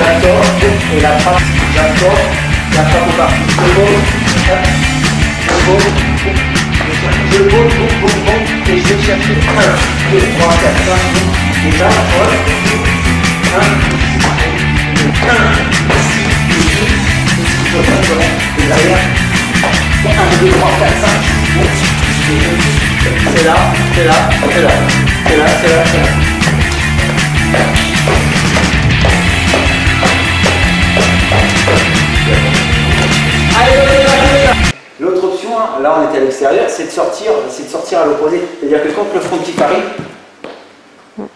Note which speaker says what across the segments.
Speaker 1: j'assors, et la frappe, j'assors, la frappe au parti. Je pose, et je vais chercher 1, 2, 3, 4, 5, et là, voilà. 1, 6, et derrière, 1, 2, 3, 4, 5, c'est là, c'est là, c'est là, c'est là, c'est là, c'est là. L'autre option, là on était à l'extérieur, c'est de sortir à l'opposé. C'est-à-dire que quand le front kick arrive,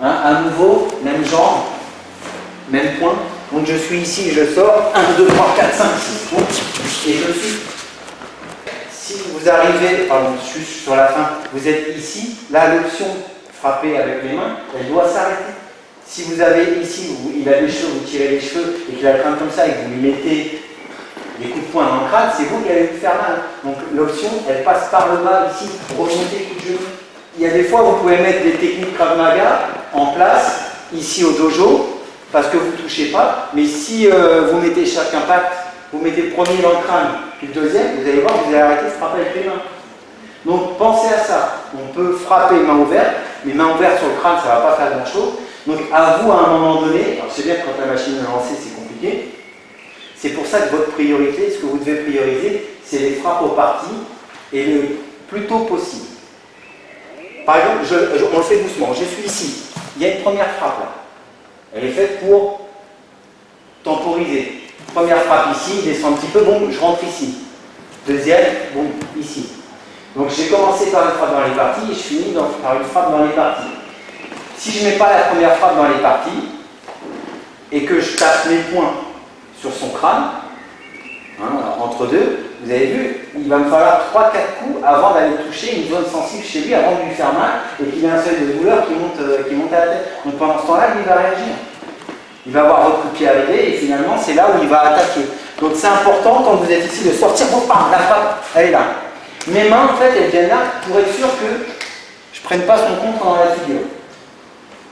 Speaker 1: à nouveau, même genre, même point. Donc je suis ici, je sors, 1, 2, 3, 4, 5, 6, et je suis. Si vous arrivez, pardon, juste sur la fin, vous êtes ici, là l'option frapper avec les mains, elle doit s'arrêter. Si vous avez ici, il a les cheveux, vous tirez les cheveux et qu'il a le crâne comme ça et que vous lui mettez des coups de poing dans le crâne, c'est vous qui allez vous faire mal. Donc l'option, elle passe par le bas ici, remonter coup de genou. Il y a des fois où vous pouvez mettre des techniques Krav Maga en place, ici au dojo, parce que vous ne touchez pas, mais si vous mettez chaque impact, vous mettez le premier dans le crâne, puis le deuxième, vous allez voir, vous allez arrêter de frapper avec les mains. Donc pensez à ça. On peut frapper main ouverte, mais main ouverte sur le crâne, ça ne va pas faire grand chose. Donc à vous à un moment donné, alors c'est bien que quand la machine est lancée, c'est compliqué. C'est pour ça que votre priorité, ce que vous devez prioriser, c'est les frappes au parti et le plus tôt possible. Par exemple, on le fait doucement. Je suis ici. Il y a une première frappe là. Elle est faite pour temporiser. Première frappe ici, je descends un petit peu, bon, je rentre ici. Deuxième, bon, ici. Donc j'ai commencé par une frappe dans les parties et je finis par une frappe dans les parties. Si je ne mets pas la première frappe dans les parties et que je tape mes poings sur son crâne, entre deux, vous avez vu, il va me falloir 3-4 coups avant d'aller toucher une zone sensible chez lui, avant de lui faire mal et qu'il ait un seuil de douleur qui monte à la tête. Donc pendant ce temps-là, il va réagir. Il va avoir votre coup de pied arriver et finalement c'est là où il va attaquer. Donc c'est important quand vous êtes ici de sortir, bon, bam, la frappe, elle est là. Mes mains en fait elles viennent là pour être sûr que je ne prenne pas son contre dans la figure.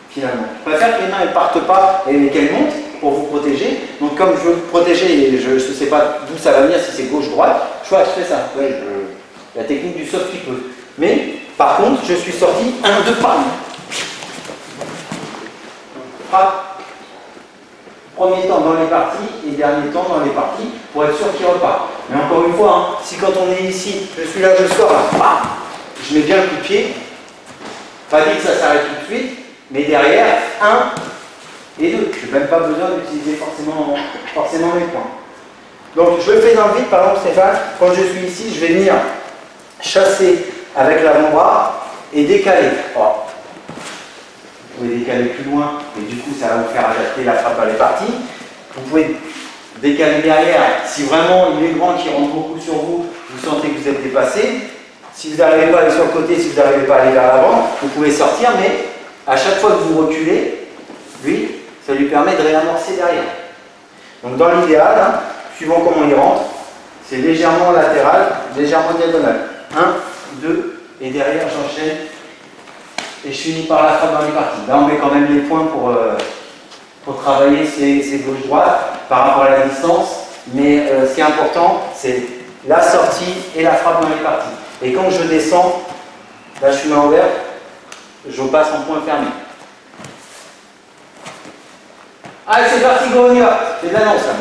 Speaker 1: Finalement. Je préfère que les mains ne partent pas et qu'elles montent pour vous protéger. Donc comme je veux vous protéger et je ne sais pas d'où ça va venir, si c'est gauche-droite, je fais ça. Ouais, la technique du soft qui peut. Mais par contre, je suis sorti 1, 2 pas. Frappe. Premier temps dans les parties et dernier temps dans les parties pour être sûr qu'il repart. Mais encore une fois, si quand on est ici, je suis là, je sors, là, bam, je mets bien le coup de pied, pas dit que ça s'arrête tout de suite, mais derrière, 1 et 2. Je n'ai même pas besoin d'utiliser forcément mes points. Donc je le fais dans le vide, par exemple Stéphane, quand je suis ici, je vais venir chasser avec l'avant-bras et décaler. Oh. Vous pouvez décaler plus loin, et du coup ça va vous faire adapter la frappe à les parties. Vous pouvez décaler derrière, si vraiment il est grand, qui rentre beaucoup sur vous, vous sentez que vous êtes dépassé. Si vous n'arrivez pas à aller sur le côté, si vous n'arrivez pas à aller vers l'avant, vous pouvez sortir, mais à chaque fois que vous reculez, lui, ça lui permet de réamorcer derrière. Donc dans l'idéal, suivant comment il rentre, c'est légèrement latéral, légèrement diagonal. 1, 2, et derrière j'enchaîne. Et je finis par la frappe dans les parties. Là, on met quand même les points pour travailler ces gauche-droite par rapport à la distance. Mais ce qui est important, c'est la sortie et la frappe dans les parties. Et quand je descends, là je suis main ouverte, je passe en point fermé. Allez, c'est parti, go, on y va. C'est de l'annonce là.